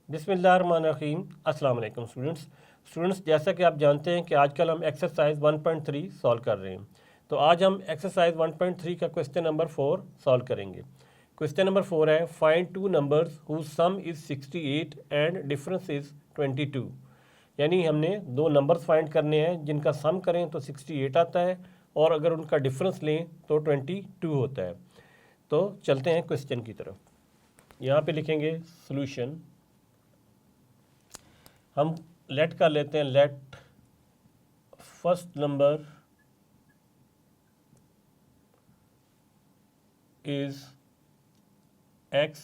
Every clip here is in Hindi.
बिस्मिल्लाहिर्रहमानिर्रहीम। अस्सलाम वालेकुम स्टूडेंट्स, जैसा कि आप जानते हैं कि आजकल हम एक्सरसाइज 1.3 सॉल्व कर रहे हैं। तो आज हम एक्सरसाइज 1.3 का क्वेश्चन नंबर 4 सॉल्व करेंगे। क्वेश्चन नंबर 4 है, find two numbers whose sum is 68 and difference is 22। यानी हमने दो नंबर्स फाइंड करने हैं जिनका सम करें तो 68 आता है और अगर उनका डिफरेंस लें तो 22 होता है। तो चलते हैं क्वेश्चन की तरफ। यहाँ पे लिखेंगे सॉल्यूशन। हम लेट कर लेते हैं, let first number is x,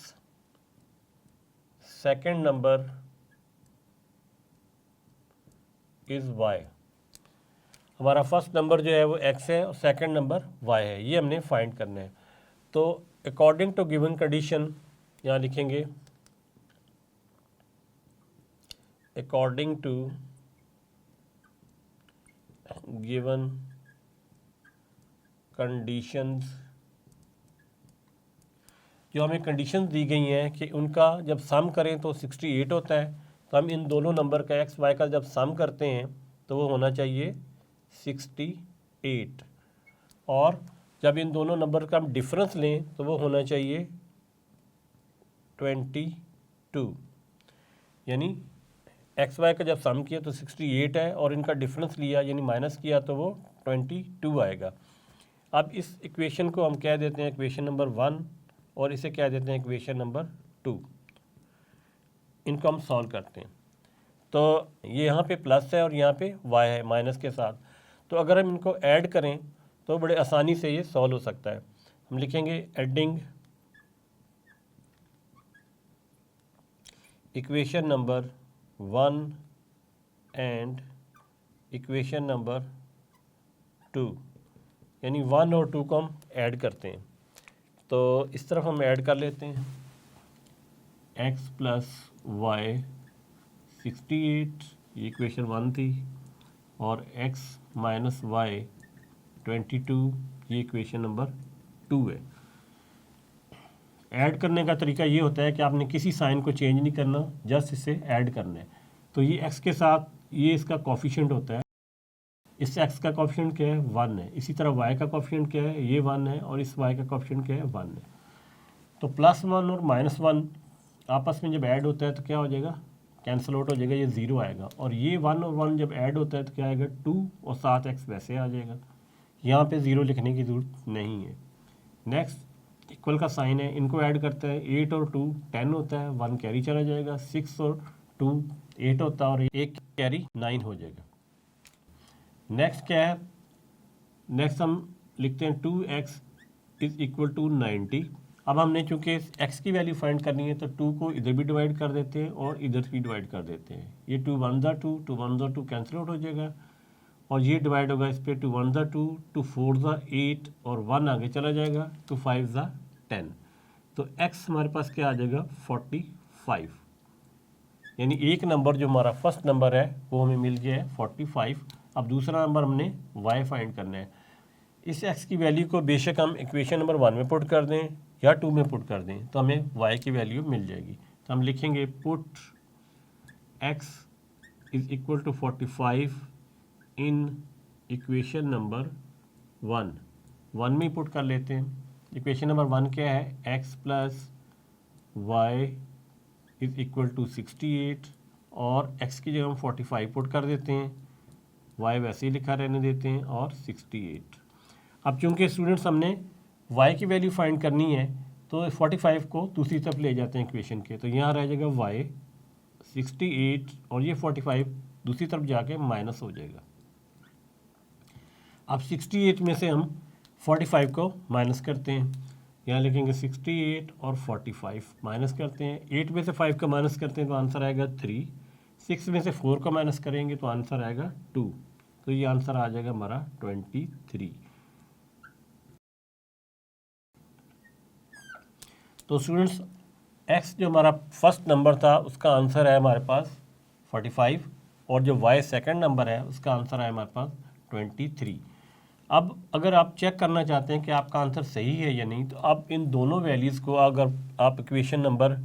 second number is y. हमारा फर्स्ट नंबर जो है वो एक्स है और सेकेंड नंबर वाई है, ये हमने फाइंड करना है। तो अकॉर्डिंग टू गिवन कंडीशन यहाँ लिखेंगे अकॉर्डिंग टू गिवन कंडीशंस। जो हमें कंडीशंस दी गई हैं कि उनका जब सम करें तो 68 होता है, तो हम इन दोनों नंबर का एक्स वाई का जब सम करते हैं तो वो होना चाहिए 68, और जब इन दोनों नंबर का हम डिफरेंस लें तो वो होना चाहिए 22। यानी एक्स वाई का जब सम किया तो 68 है और इनका डिफरेंस लिया यानी माइनस किया तो वो 22 आएगा। अब इस इक्वेशन को हम कह देते हैं इक्वेशन नंबर 1 और इसे कह देते हैं इक्वेशन नंबर 2। इनको हम सॉल्व करते हैं। तो ये यहाँ पे प्लस है और यहाँ पे वाई है माइनस के साथ। तो अगर हम इनको ऐड करें तो बड़े आसानी से ये सॉल्व हो सकता है। हम लिखेंगे adding equation number 1 and equation number 2, यानी 1 और 2 को हम ऐड करते हैं। तो इस तरफ हम ऐड कर लेते हैं x प्लस वाई 68, ये इक्वेशन 1 थी, और x माइनस वाई 22, ये इक्वेशन नंबर 2 है। ऐड करने का तरीका ये होता है कि आपने किसी साइन को चेंज नहीं करना, जस्ट इसे ऐड करना है। तो ये x के साथ ये इसका कोफिशिएंट होता है, इस x का कोफिशिएंट क्या है 1 है, इसी तरह y का कोफिशिएंट क्या है ये 1 है, और इस y का कोफिशिएंट क्या है 1 है। तो +1 और -1 आपस में जब ऐड होता है तो क्या हो जाएगा, कैंसिल आउट हो जाएगा, ये 0 आएगा। और ये 1 और 1 जब ऐड होता है तो क्या आएगा 2 और साथ x वैसे आ जाएगा, यहाँ पे 0 लिखने की ज़रूरत नहीं है। नेक्स्ट इक्वल का साइन है, इनको ऐड करते हैं, 8 और 2 10 होता है, 1 कैरी चला जाएगा, 6 और 2 8 होता है और 1 कैरी 9 हो जाएगा। नेक्स्ट क्या है, नेक्स्ट हम लिखते हैं 2x इज इक्वल टू 90। अब हमने चूंकि x की वैल्यू फाइंड करनी है तो 2 को इधर भी डिवाइड कर देते हैं और इधर भी डिवाइड कर देते हैं। ये 2 1 ज़ा 2, 2 1 ज़ा 2 कैंसिल आउट हो जाएगा, और ये डिवाइड होगा इस पर 2 1 ज़ा 2, 2 4 ज़ा 8 और 1 आगे चला जाएगा, 2 5 ज़ा 10। तो x हमारे पास क्या आ जाएगा 45। यानी एक नंबर जो हमारा फर्स्ट नंबर है वो हमें मिल गया है 45। अब दूसरा नंबर हमने y फाइंड करना है। इस x की वैल्यू को बेशक हम इक्वेशन नंबर 1 में पुट कर दें या 2 में पुट कर दें तो हमें y की वैल्यू मिल जाएगी। तो हम लिखेंगे put x is equal to 45 in equation number 1 में पुट कर लेते हैं। इक्वेशन नंबर 1 क्या है, x plus y is equal to 68, और x की जगह हम 45 पुट कर देते हैं, y वैसे ही लिखा रहने देते हैं, और 68। अब चूंकि स्टूडेंट्स हमने y की वैल्यू फाइंड करनी है तो 45 को दूसरी तरफ ले जाते हैं इक्वेशन के, तो यहाँ रह जाएगा y 68 और ये 45 दूसरी तरफ जाके माइनस हो जाएगा। अब 68 में से हम 45 को माइनस करते हैं, यहाँ लिखेंगे 68 और 45 माइनस करते हैं। 8 में से 5 का माइनस करते हैं तो आंसर आएगा 3। 6 में से 4 का माइनस करेंगे तो आंसर आएगा 2। तो ये आंसर आ जाएगा हमारा 23। तो स्टूडेंट्स x जो हमारा फर्स्ट नंबर था उसका आंसर है हमारे पास 45, और जो y सेकंड नंबर है उसका आंसर है हमारे पास 23। अब अगर आप चेक करना चाहते हैं कि आपका आंसर सही है या नहीं, तो आप इन दोनों वैल्यूज़ को अगर आप इक्वेशन नंबर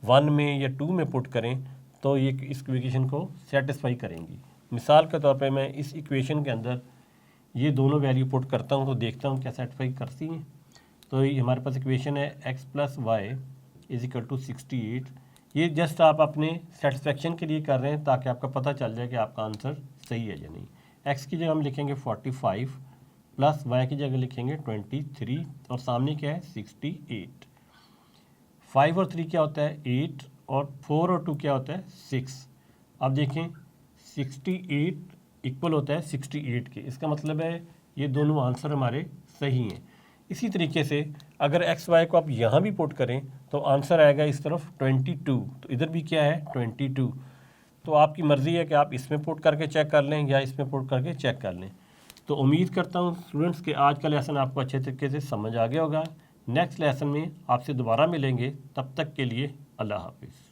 1 में या 2 में पुट करें तो ये इस इक्वेशन को सेटिस्फाई करेंगी। मिसाल के तौर पे मैं इस इक्वेशन के अंदर ये दोनों वैल्यू पुट करता हूँ तो देखता हूँ क्या सेटिस्फाई करती हैं। तो ये हमारे पास इक्वेशन है x + y = 68। ये जस्ट आप अपने सेटिस्फेक्शन के लिए कर रहे हैं ताकि आपका पता चल जाए कि आपका आंसर सही है या नहीं। x की जगह हम लिखेंगे 45 प्लस y की जगह लिखेंगे 23 और सामने क्या है 68। 5 और 3 क्या होता है 8 और 4 और 2 क्या होता है 6। अब देखें 68 इक्वल होता है 68 के, इसका मतलब है ये दोनों आंसर हमारे सही हैं। इसी तरीके से अगर एक्स वाई को आप यहाँ भी पुट करें तो आंसर आएगा इस तरफ 22, तो इधर भी क्या है 22। तो आपकी मर्ज़ी है कि आप इसमें पुट करके चेक कर लें या इसमें पुट करके चेक कर लें। तो उम्मीद करता हूँ स्टूडेंट्स के आज का लेसन आपको अच्छे तरीके से समझ आ गया होगा। नेक्स्ट लेसन में आपसे दोबारा मिलेंगे, तब तक के लिए अल्लाह हाफिज़।